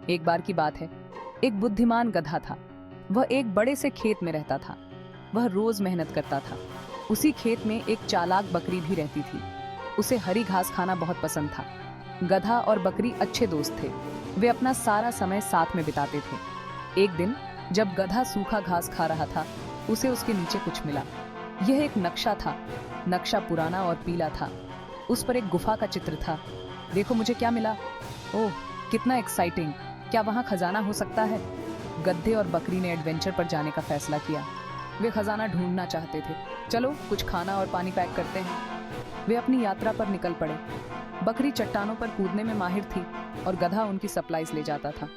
एक बार की बात है, एक बुद्धिमान गधा था। वह एक बड़े से खेत में रहता था। वह रोज मेहनत करता था। उसी खेत में एक चालाक बकरी भी रहती थी। उसे हरी घास खाना बहुत पसंद था। गधा और बकरी अच्छे दोस्त थे। वे अपना सारा समय साथ में बिताते थे। एक दिन जब गधा सूखा घास खा रहा था, उसे उसके नीचे कुछ मिला। यह एक नक्शा था। नक्शा पुराना और पीला था। उस पर एक गुफा का चित्र था। देखो मुझे क्या मिला। ओह, कितना एक्साइटिंग! क्या वहाँ खजाना हो सकता है? गधे और बकरी ने एडवेंचर पर जाने का फैसला किया। वे खजाना ढूंढना चाहते थे। चलो कुछ खाना और पानी पैक करते हैं। वे अपनी यात्रा पर निकल पड़े। बकरी चट्टानों पर कूदने में माहिर थी और गधा उनकी सप्लाईज ले जाता था।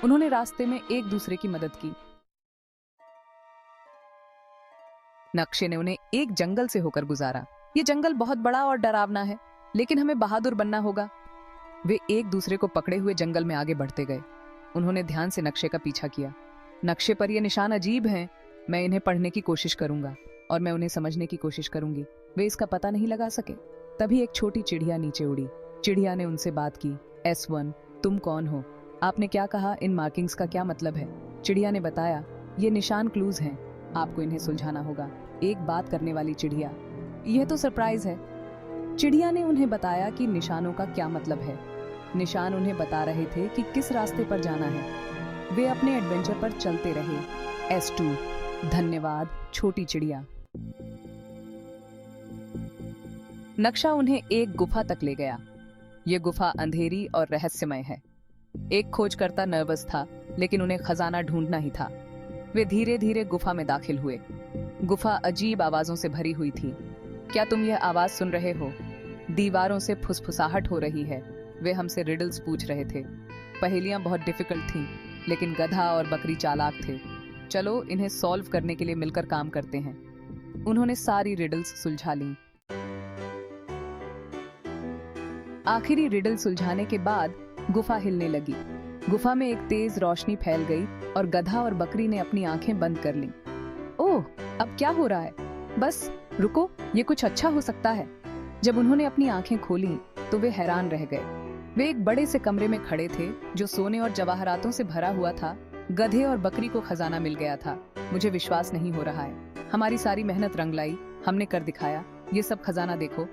उन्होंने रास्ते में एक दूसरे की मदद की। नक्शे ने उन्हें एक जंगल से होकर गुजारा। ये जंगल बहुत बड़ा और डरावना है, लेकिन हमें बहादुर बनना होगा। वे एक दूसरे को पकड़े हुए जंगल में आगे बढ़ते गए। उन्होंने ध्यान से नक्शे का पीछा किया। नक्शे पर ये निशान अजीब हैं। मैं इन्हें पढ़ने की कोशिश करूंगा और मैं उन्हें समझने की कोशिश करूंगी। वे इसका पता नहीं लगा सके। तभी एक छोटी चिड़िया नीचे उड़ी। चिड़िया ने उनसे बात की। S1, तुम कौन हो? आपने क्या कहा? इन मार्किंग्स का क्या मतलब है? चिड़िया ने बताया, ये निशान क्लूज हैं। आपको इन्हें सुलझाना होगा। एक बात करने वाली चिड़िया। यह तो सरप्राइज है। चिड़िया ने उन्हें बताया कि निशानों का क्या मतलब है। निशान उन्हें बता रहे थे कि किस रास्ते पर जाना है। वे अपने एडवेंचर पर चलते रहे। S2, धन्यवाद छोटी चिड़िया। नक्शा उन्हें एक गुफा तक ले गया। यह गुफा अंधेरी और रहस्यमय है। एक खोजकर्ता नर्वस था, लेकिन उन्हें खजाना ढूंढना ही था। वे धीरे धीरे गुफा में दाखिल हुए। गुफा अजीब आवाजों से भरी हुई थी। क्या तुम यह आवाज सुन रहे हो? दीवारों से फुसफुसाहट हो रही है। वे हमसे रिडल्स पूछ रहे थे। पहेलियां बहुत डिफिकल्ट थीं, लेकिन गधा और बकरी चालाक थे। चलो इन्हें सॉल्व करने के लिए मिलकर काम करते हैं। उन्होंने सारी रिडल्स सुलझा लीं। आखिरी रिडल सुलझाने के बाद गुफा हिलने लगी। गुफा में एक तेज रोशनी फैल गई और गधा और बकरी ने अपनी आंखें बंद कर लीं। ओह, अब क्या हो रहा है? बस रुको, ये कुछ अच्छा हो सकता है। जब उन्होंने अपनी आंखें खोलीं, तो वे हैरान रह गए। वे एक बड़े से कमरे में खड़े थे जो सोने और जवाहरातों से भरा हुआ था। गधे और बकरी को खजाना मिल गया था। मुझे विश्वास नहीं हो रहा है। हमारी सारी मेहनत रंग लाई। हमने कर दिखाया। ये सब खजाना देखो।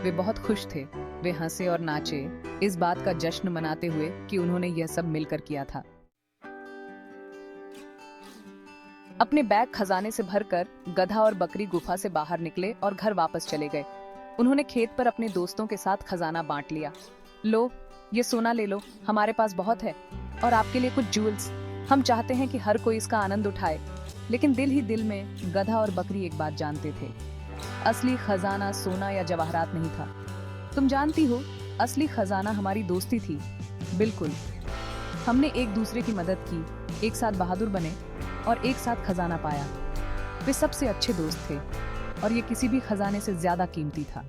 वे बहुत खुश थे। वे हंसे और नाचे, इस बात का जश्न मनाते हुए कि उन्होंने यह सब मिलकर किया था। अपने बैग खजाने से भरकर गधा और बकरी गुफा से बाहर निकले और घर वापस चले गए। उन्होंने खेत पर अपने दोस्तों के साथ खजाना बांट लिया। लो, ये सोना ले लो, हमारे पास बहुत है, और आपके लिए कुछ जूल्स। हम चाहते हैं कि हर कोई इसका आनंद उठाए। लेकिन दिल ही दिल में गधा और बकरी एक बात जानते थे। असली खजाना सोना या जवाहरात नहीं था। तुम जानती हो, असली खजाना हमारी दोस्ती थी। बिल्कुल। हमने एक दूसरे की मदद की, एक साथ बहादुर बने और एक साथ खजाना पाया। वे सबसे अच्छे दोस्त थे और ये किसी भी खजाने से ज्यादा कीमती था।